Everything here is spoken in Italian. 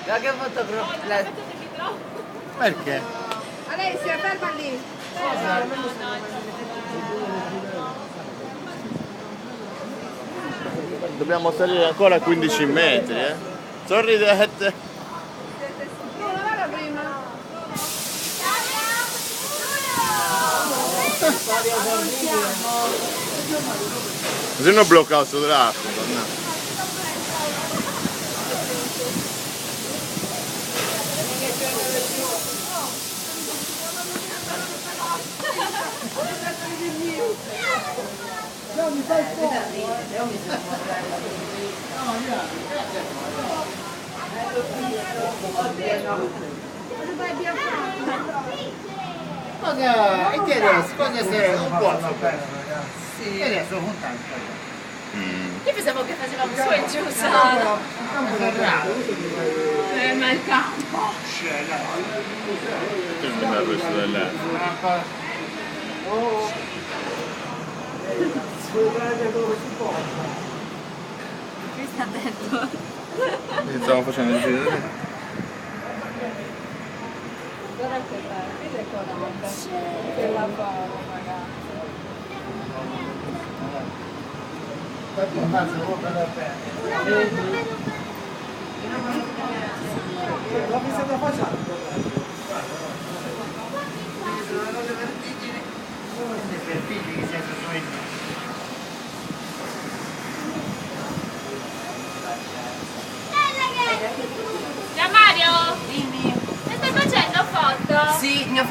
Ma che fotografia? Perché? Alessia, ferma lì. Dobbiamo salire ancora 15 metri, eh? Sorridete! Non era prima. Così non blocca il fotografico, no? E che adesso? Quando sei un po'? Sì. E adesso con tanto. Io pensavo che facevamo su e giù, Sara. Ma il campo. Che sembra questo dell'E. Che sta detto? Stiamo facendo il giro. Guarda che bello, che colonna. Che lavoro, ragazzi. Per figli che siete suoi. Già Mario? Dimmi. Ne stai facendo foto? Sì, ne ho